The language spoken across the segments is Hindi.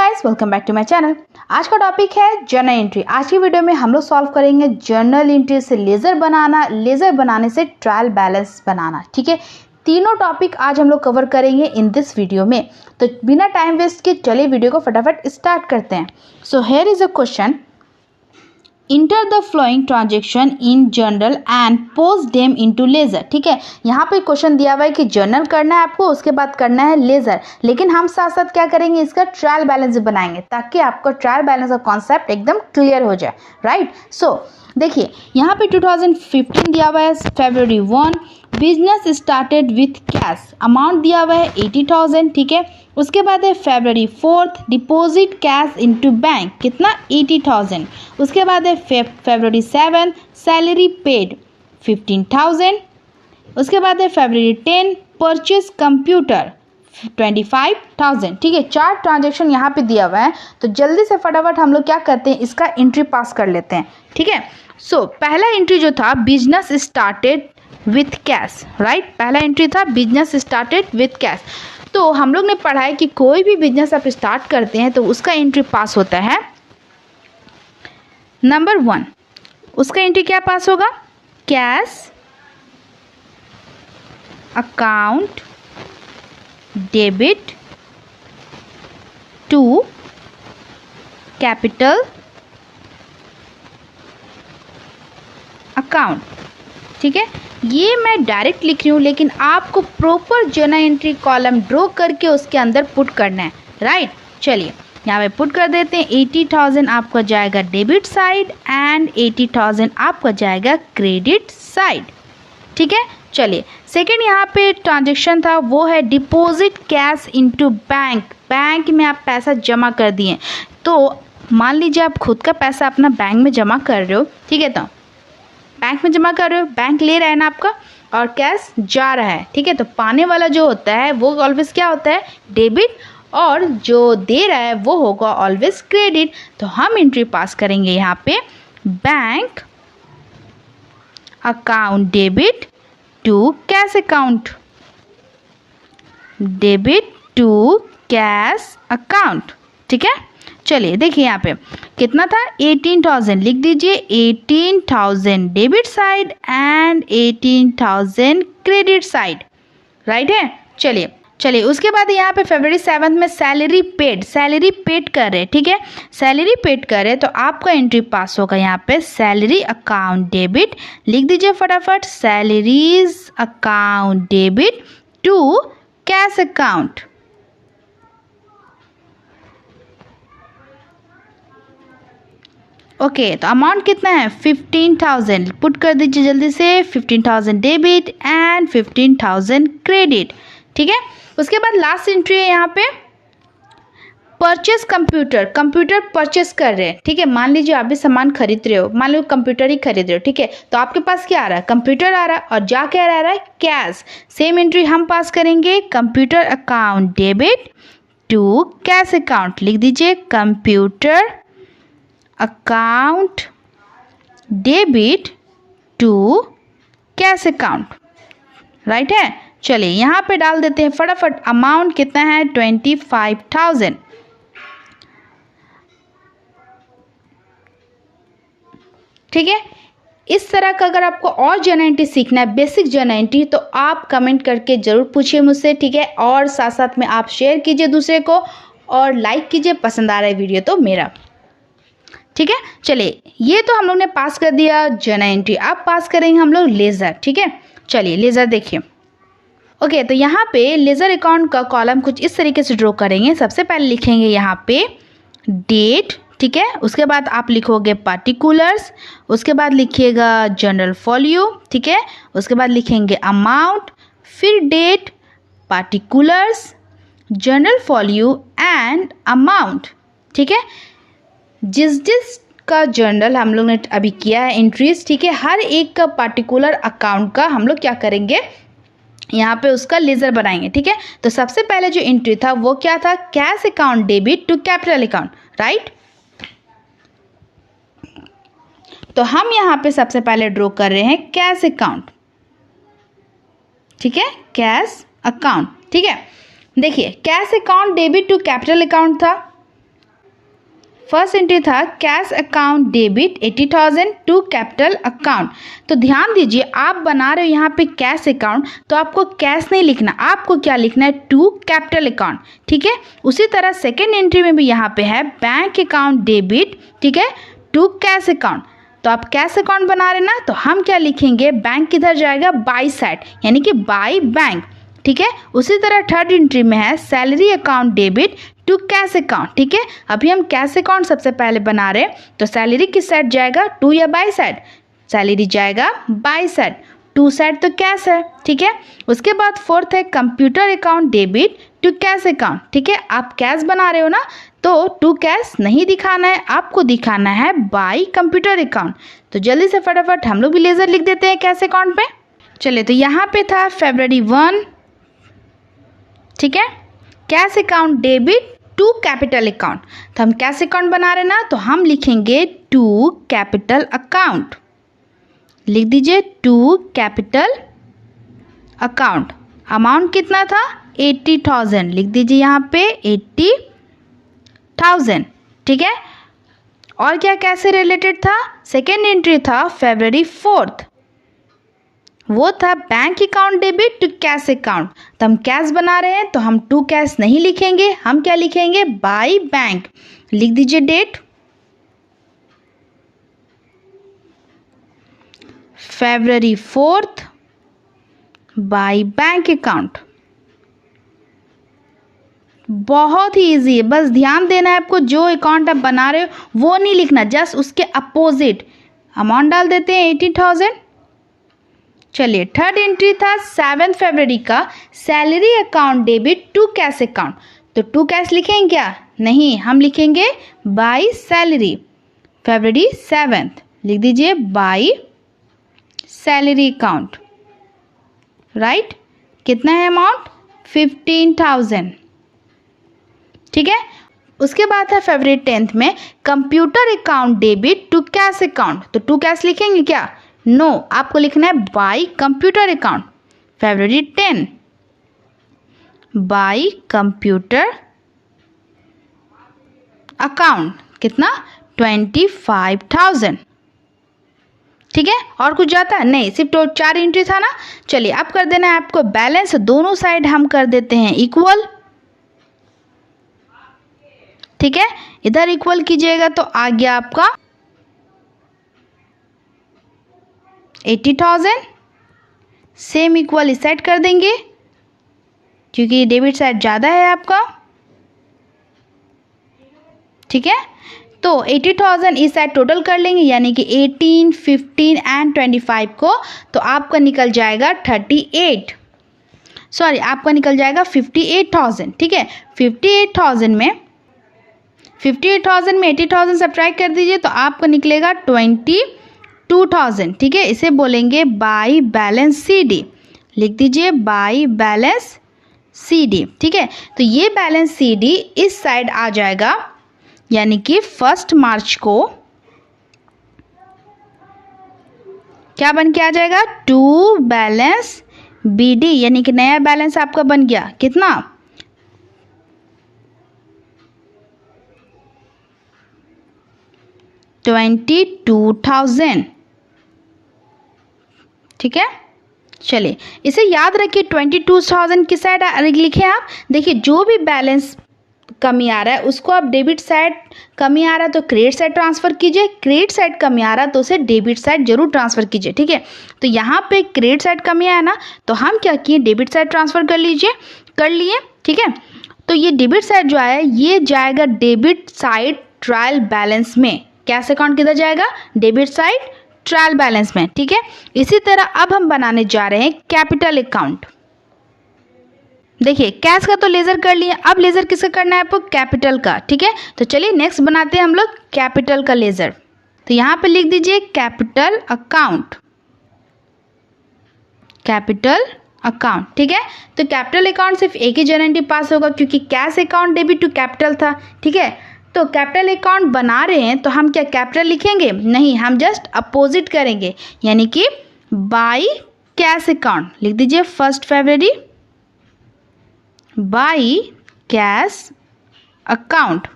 Guys, welcome back to my channel. आज का टॉपिक है जर्नल एंट्री। आज की वीडियो में हम लोग सॉल्व करेंगे जर्नल एंट्री से लेज़र बनाना, लेज़र बनाने से ट्रायल बैलेंस बनाना। ठीक है, तीनों टॉपिक आज हम लोग कवर करेंगे इन दिस वीडियो में। तो बिना टाइम वेस्ट के चलिए वीडियो को फटाफट स्टार्ट करते हैं। So here is a question, enter the flowing transaction in journal and post them into laser. ठीक है, यहाँ पे क्वेश्चन दिया हुआ है कि जर्नल करना है आपको, उसके बाद करना है लेज़र, लेकिन हम साथ साथ क्या करेंगे, इसका ट्रायल बैलेंस बनाएंगे ताकि आपको ट्रायल बैलेंस का कॉन्सेप्ट एकदम क्लियर हो जाए। राइट, सो देखिए यहाँ पे 2015 दिया हुआ है, February 1 business started with cash, amount दिया हुआ है 80,000। ठीक है, उसके बाद है February 4 deposit cash into bank, कितना 80,000। उसके बाद है February 7 सैलरी पेड 15,000। उसके बाद है February 10 परचेज कंप्यूटर 25,000। ठीक है, 4 ट्रांजेक्शन यहाँ पे दिया हुआ है, तो जल्दी से फटाफट हम लोग क्या करते हैं, इसका एंट्री पास कर लेते हैं। ठीक है, सो पहला एंट्री जो था business started with cash. Right, पहला एंट्री था बिजनेस स्टार्टेड विथ कैश। तो हम लोग ने पढ़ा है कि कोई भी बिजनेस आप स्टार्ट करते हैं तो उसका एंट्री पास होता है नंबर 1, उसका एंट्री क्या पास होगा, cash account debit to capital account. ठीक है, ये मैं डायरेक्ट लिख रही हूँ, लेकिन आपको proper journal entry column draw करके उसके अंदर पुट करना है। राइट, चलिए यहाँ पे पुट कर देते हैं। 80,000 आपका जाएगा डेबिट साइड एंड 80,000 आपका जाएगा क्रेडिट साइड। ठीक है, चलिए सेकेंड यहाँ पे ट्रांजेक्शन था वो है deposit cash into bank. Bank में आप पैसा जमा कर दिए, तो मान लीजिए आप खुद का पैसा अपना बैंक में जमा कर रहे हो। ठीक है, तो बैंक में जमा कर रहे हो, बैंक ले रहा है ना आपका, और कैश जा रहा है। ठीक है, तो पाने वाला जो होता है वो ऑलवेज क्या होता है, डेबिट, और जो दे रहा है वो होगा ऑलवेज क्रेडिट। तो हम एंट्री पास करेंगे यहाँ पे bank account debit to cash account, debit to cash account. ठीक है, चलिए देखिए यहाँ पे कितना था, 18,000 लिख दीजिए। 18,000 debit side and 18,000 credit side. Right है, चलिए उसके बाद यहाँ पे February 7 में सैलरी पेड कर रहे हैं। ठीक है, सैलरी पेड कर रहे हैं, तो आपका एंट्री पास होगा यहाँ पे सैलरी अकाउंट डेबिट, लिख दीजिए फटाफट, salaries account debit to cash account. Okay, तो अमाउंट कितना है 15,000, पुट कर दीजिए जल्दी से, 15,000 डेबिट एंड 15,000 क्रेडिट। ठीक है, उसके बाद लास्ट एंट्री है यहाँ पे परचेस कंप्यूटर परचेस कर रहे हैं। ठीक है, मान लीजिए आप भी सामान खरीद रहे हो, मान लो कंप्यूटर ही खरीद रहे हो। ठीक है, तो आपके पास क्या आ रहा है, कंप्यूटर आ रहा है, और जा क्या रहा है, कैश। सेम एंट्री हम पास करेंगे, computer account debit to cash account, लिख दीजिए computer account debit to cash account. Right है, चलिए यहाँ पे डाल देते हैं फटाफट, अमाउंट कितना है 25,000। ठीक है, इस तरह का अगर आपको और जर्नल एंट्री सीखना है, बेसिक जर्नल एंट्री, तो आप कमेंट करके जरूर पूछिए मुझसे। ठीक है, और साथ साथ में आप शेयर कीजिए दूसरे को, और लाइक कीजिए पसंद आ रहा है वीडियो तो मेरा। ठीक है, चलिए ये तो हम लोग ने पास कर दिया जर्नल एंट्री, अब पास करेंगे हम लोग लेज़र। ठीक है, चलिए लेज़र देखिए। ओके, तो यहाँ पे लेज़र अकाउंट का कॉलम कुछ इस तरीके से ड्रॉ करेंगे। सबसे पहले लिखेंगे यहाँ पे डेट। ठीक है, उसके बाद आप लिखोगे पार्टिकुलर्स, उसके बाद लिखिएगा जनरल फॉल्यू। ठीक है, उसके बाद लिखेंगे अमाउंट, फिर date, particulars, journal folio and amount. ठीक है, जिस का जर्नल हम लोग ने अभी किया है एंट्रीज, ठीक है, हर एक का पार्टिकुलर अकाउंट का हम लोग क्या करेंगे, यहाँ पे उसका लेज़र बनाएंगे। ठीक है, तो सबसे पहले जो एंट्री था वो क्या था, cash account debit to capital account. Right, तो हम यहाँ पे सबसे पहले ड्रॉ कर रहे हैं कैश अकाउंट। ठीक है, कैश अकाउंट। ठीक है, देखिए cash account debit to capital account था, फर्स्ट एंट्री था cash account debit 80,000 to capital account. तो ध्यान दीजिए, आप बना रहे हो यहाँ पे कैश अकाउंट, तो आपको कैश नहीं लिखना, आपको क्या लिखना है, टू कैपिटल अकाउंट। ठीक है, उसी तरह सेकेंड एंट्री में भी यहाँ पे है बैंक अकाउंट डेबिट, ठीक है, टू कैश अकाउंट। तो आप कैश अकाउंट बना रहे ना, तो हम क्या लिखेंगे, बैंक किधर जाएगा, बाई साइड, यानी कि बाई बैंक। ठीक है, उसी तरह थर्ड एंट्री में है salary account debit to cash account. ठीक है, अभी हम कैश अकाउंट सबसे पहले बना रहे हैं, तो सैलरी किस साइड जाएगा, टू या बाई साइड, सैलरी जाएगा बाई साइड, टू साइड तो कैश है। ठीक है, उसके बाद फोर्थ है computer account debit to cash account. ठीक है, आप कैश बना रहे हो ना, तो टू कैश नहीं दिखाना है, आपको दिखाना है बाई कंप्यूटर अकाउंट। तो जल्दी से फटाफट हम लोग भी लेजर लिख देते हैं कैश अकाउंट पे। चलिए, तो यहाँ पे था February 1, ठीक है, cash account debit to capital account. तो हम कैश अकाउंट बना रहे ना, तो हम लिखेंगे टू कैपिटल अकाउंट, लिख दीजिए टू कैपिटल अकाउंट। अमाउंट कितना था, 80,000, लिख दीजिए यहाँ पे 80,000। ठीक है, और क्या कैसे रिलेटेड था, सेकेंड एंट्री था February 4, वो था bank account debit to cash account. तो हम कैश बना रहे हैं, तो हम टू कैश नहीं लिखेंगे, हम क्या लिखेंगे, बाई बैंक, लिख दीजिए date February 4 by bank account. बहुत ही इजी है, बस ध्यान देना है आपको, जो अकाउंट आप बना रहे हो वो नहीं लिखना, जस्ट उसके अपोजिट अमाउंट डाल देते हैं 80,000। चलिए, थर्ड एंट्री था 7 फरवरी का salary account debit to cash account. तो टू कैश लिखेंगे क्या, नहीं, हम लिखेंगे बाई सैलरी, February 7, लिख दीजिए बाई सैलरी अकाउंट, राइट। कितना है अमाउंट, 15,000। ठीक है, उसके बाद है February 10 में computer account debit to cash account. तो टू कैश लिखेंगे क्या, नो, आपको लिखना है by computer account, February 10 by computer account. कितना, 25,000। ठीक है, और कुछ जाता है नहीं, सिर्फ तो 4 एंट्री था ना। चलिए, अब कर देना है आपको बैलेंस, दोनों साइड हम कर देते हैं इक्वल। ठीक है, इधर इक्वल कीजिएगा तो आ गया आपका 80,000, सेम इक्वल इस साइड कर देंगे क्योंकि डेबिट साइड ज़्यादा है आपका। ठीक है, तो 80,000 इस साइड टोटल कर लेंगे, यानी कि 18, 15 एंड 25 को, तो आपका निकल जाएगा 58,000 ठीक है। 58,000 में 80,000 सब्ट्रैक्ट कर दीजिए, तो आपका निकलेगा 22,000। ठीक है, इसे बोलेंगे बाई बैलेंस CD, लिख दीजिए बाई बैलेंस CD। ठीक है, तो ये बैलेंस CD इस साइड आ जाएगा, यानी कि 1 मार्च को क्या बन के आ जाएगा, टू बैलेंस BD, यानी कि नया बैलेंस आपका बन गया कितना, 22,000। ठीक है, चलिए इसे याद रखिए, 22,000 किस साइड लिखे आप, देखिए जो भी बैलेंस कमी आ रहा है उसको आप डेबिट साइड, कमी आ रहा है तो क्रेडिट साइड ट्रांसफ़र कीजिए, क्रेडिट साइड कमी आ रहा है तो उसे डेबिट साइड जरूर ट्रांसफ़र कीजिए। ठीक है, तो यहाँ पे क्रेडिट साइड कमी आया ना, तो हम क्या किए, डेबिट साइड ट्रांसफ़र कर लिए। ठीक है, तो ये डेबिट साइड जो आया ये जाएगा डेबिट साइड ट्रायल बैलेंस में। कैश अकाउंट किधर जाएगा, डेबिट साइड ट्रायल बैलेंस में। ठीक है, इसी तरह अब हम बनाने जा रहे हैं कैपिटल अकाउंट। देखिए, कैश का तो लेजर कर लिए, अब लेजर किसका करना है आपको, कैपिटल का। ठीक है, तो चलिए नेक्स्ट बनाते हैं हम लोग कैपिटल का लेजर। तो यहाँ पे लिख दीजिए कैपिटल अकाउंट, कैपिटल अकाउंट। ठीक है, तो कैपिटल अकाउंट सिर्फ एक ही जनरल पास होगा क्योंकि cash account debit to capital था। ठीक है, तो कैपिटल अकाउंट बना रहे हैं तो हम क्या कैपिटल लिखेंगे, नहीं, हम जस्ट अपोजिट करेंगे, यानी कि बाई कैश अकाउंट, लिख दीजिए 1 फरवरी बाई कैश अकाउंट।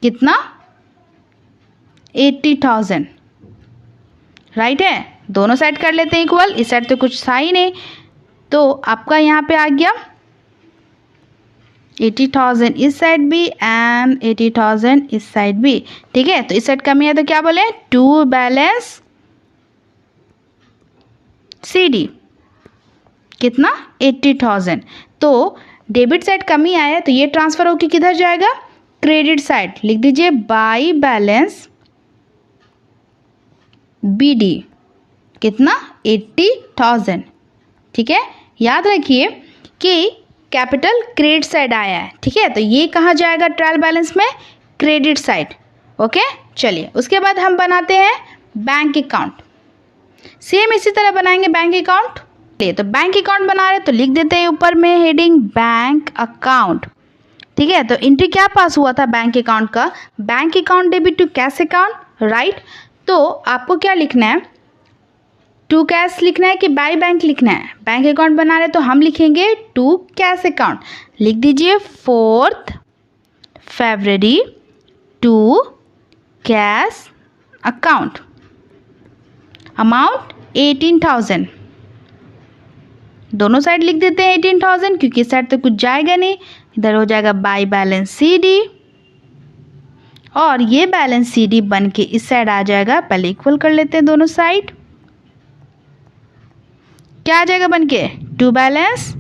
कितना, 80,000, राइट है। दोनों साइड कर लेते हैं इक्वल, इस साइड तो कुछ था ही नहीं, तो आपका यहाँ पे आ गया 80,000 इस साइड भी एंड 80,000 इस साइड भी, ठीक है। तो इस साइड कमी है तो क्या बोले, टू बैलेंस CD कितना 80,000। तो डेबिट साइड कमी आया तो ये ट्रांसफर होकर किधर जाएगा, क्रेडिट साइड। लिख दीजिए बाई बैलेंस BD कितना 80,000, ठीक है। याद रखिए कि कैपिटल क्रेडिट साइड आया है, ठीक है। तो ये कहाँ जाएगा ट्रायल बैलेंस में, क्रेडिट साइड, ओके। चलिए उसके बाद हम बनाते हैं बैंक अकाउंट। सेम इसी तरह बनाएंगे बैंक अकाउंट। तो बैंक अकाउंट बना रहे तो लिख देते हैं ऊपर में हेडिंग बैंक अकाउंट, ठीक है। तो एंट्री क्या पास हुआ था बैंक अकाउंट का, bank account debit to cash account, right. तो आपको क्या लिखना है, टू कैश लिखना है कि बाई बैंक लिखना है। बैंक अकाउंट बना रहे तो हम लिखेंगे टू कैश अकाउंट। लिख दीजिए 4 फरवरी टू कैश अकाउंट, अमाउंट 18,000। दोनों साइड लिख देते हैं 18,000 क्योंकि इस साइड तो कुछ जाएगा नहीं, इधर हो जाएगा बाई बैलेंस CD और ये बैलेंस CD बन के इस साइड आ जाएगा। पहले इक्वल कर लेते हैं दोनों साइड, क्या आ जाएगा बन के, टू बैलेंस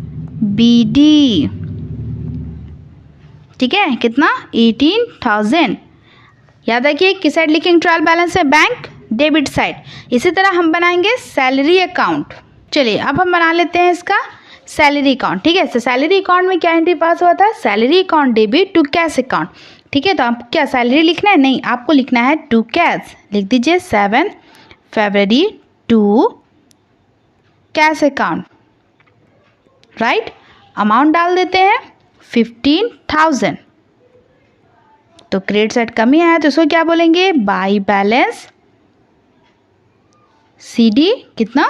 BD, ठीक है। कितना 18,000। याद रखिए किस साइड लिखेंगे ट्रायल बैलेंस है, बैंक डेबिट साइड। इसी तरह हम बनाएंगे सैलरी अकाउंट। चलिए अब हम बना लेते हैं इसका सैलरी अकाउंट, ठीक है। तो सैलरी अकाउंट में क्या एंट्री पास हुआ था, salary account debit to cash account, ठीक है। तो आप क्या सैलरी लिखना है, नहीं आपको लिखना है टू कैश। लिख दीजिए 7 फरवरी to cash account, right. Amount डाल देते हैं 15,000। तो क्रेडिट साइड कमी आया तो इसको क्या बोलेंगे, बाई बैलेंस CD कितना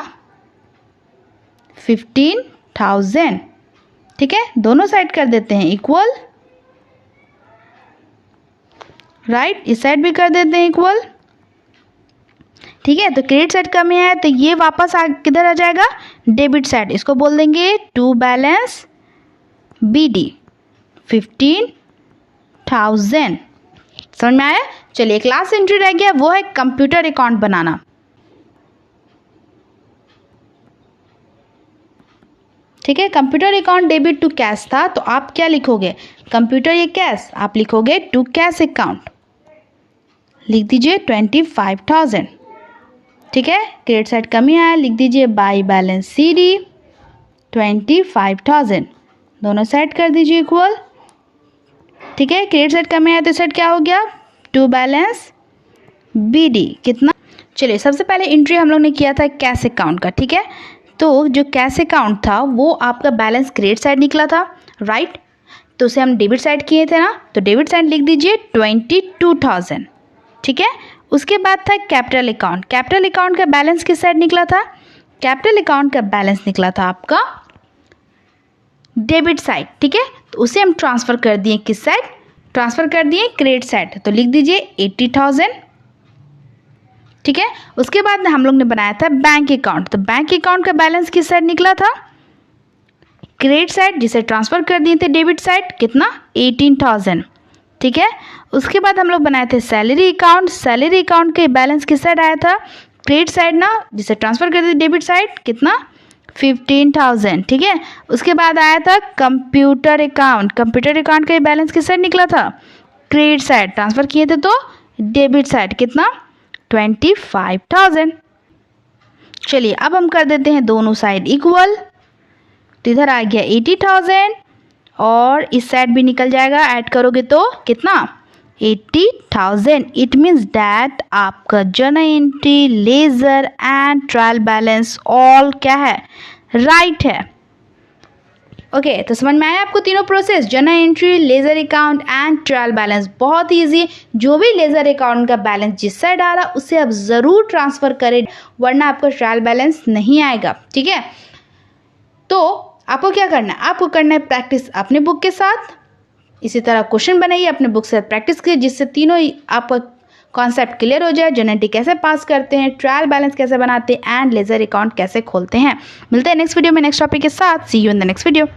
15,000, ठीक है। दोनों साइड कर देते हैं इक्वल, राइट। इस साइड भी कर देते हैं इक्वल, ठीक है। तो क्रेडिट साइड कमी है तो ये वापस किधर आ जाएगा, डेबिट साइड। इसको बोल देंगे टू बैलेंस BD 15,000। समझ में आया। चलिए एक लास्ट एंट्री रह गया, वो है कंप्यूटर अकाउंट बनाना, ठीक है। Computer account debit to cash था तो आप क्या लिखोगे, कंप्यूटर ये कैश, आप लिखोगे टू कैश अकाउंट। लिख दीजिए 25,000, ठीक है। क्रेडिट साइड कमी आया, लिख दीजिए बाई बैलेंस CD 25,000। दोनों साइड कर दीजिए इक्वल, ठीक है। क्रेडिट साइड कमी आया तो साइड क्या हो गया, टू बैलेंस BD कितना। चलिए सबसे पहले एंट्री हम लोग ने किया था कैश अकाउंट का, ठीक है। तो जो कैश अकाउंट था वो आपका बैलेंस क्रेडिट साइड निकला था, राइट। तो उसे हम डेबिट साइड किए थे ना, तो डेबिट साइड लिख दीजिए 22,000, ठीक है। उसके बाद था कैपिटल अकाउंट। कैपिटल अकाउंट का बैलेंस किस साइड निकला था, कैपिटल अकाउंट का बैलेंस निकला था आपका डेबिट साइड, ठीक है। तो उसे हम ट्रांसफ़र कर दिए किस साइड, ट्रांसफ़र कर दिए क्रेडिट साइड। तो लिख दीजिए 80,000, ठीक है। उसके बाद हम लोग ने बनाया था बैंक अकाउंट। तो बैंक अकाउंट का बैलेंस किस साइड निकला था, क्रेडिट साइड, जिसे ट्रांसफ़र कर दिए थे डेबिट साइड, कितना 18,000, ठीक है। उसके बाद हम लोग बनाए थे सैलरी अकाउंट। सैलरी अकाउंट के बैलेंस किस साइड आया था, क्रेडिट साइड ना, जिसे ट्रांसफ़र कर दिए डेबिट साइड, कितना 15,000, ठीक है। उसके बाद आया था कंप्यूटर अकाउंट। कंप्यूटर अकाउंट का बैलेंस किस साइड निकला था, क्रेडिट साइड, ट्रांसफ़र किए थे तो डेबिट साइड, कितना 25,000। चलिए अब हम कर देते हैं दोनों साइड इक्वल। तो इधर आ गया 80,000 और इस साइड भी निकल जाएगा, ऐड करोगे तो कितना 80,000। इट मीन्स दैट आपका journal entry, ledger and trial balance all क्या है, राइट है। ओके तो समझ में आया आपको तीनों process, journal entry, ledger account and trial balance. बहुत ईजी। जो भी लेजर अकाउंट का बैलेंस जिस साइड आ रहा उसे आप ज़रूर ट्रांसफ़र करें, वरना आपको ट्रायल बैलेंस नहीं आएगा, ठीक है। तो आपको क्या करना है, आपको करना है प्रैक्टिस अपने बुक के साथ। इसी तरह क्वेश्चन बनाइए, अपने बुक से प्रैक्टिस कीजिए, जिससे तीनों आपका कॉन्सेप्ट क्लियर हो जाए, जर्नल एंट्री कैसे पास करते हैं, ट्रायल बैलेंस कैसे बनाते हैं एंड लेजर अकाउंट कैसे खोलते हैं। मिलते हैं नेक्स्ट वीडियो में नेक्स्ट टॉपिक के साथ। See you in the next video.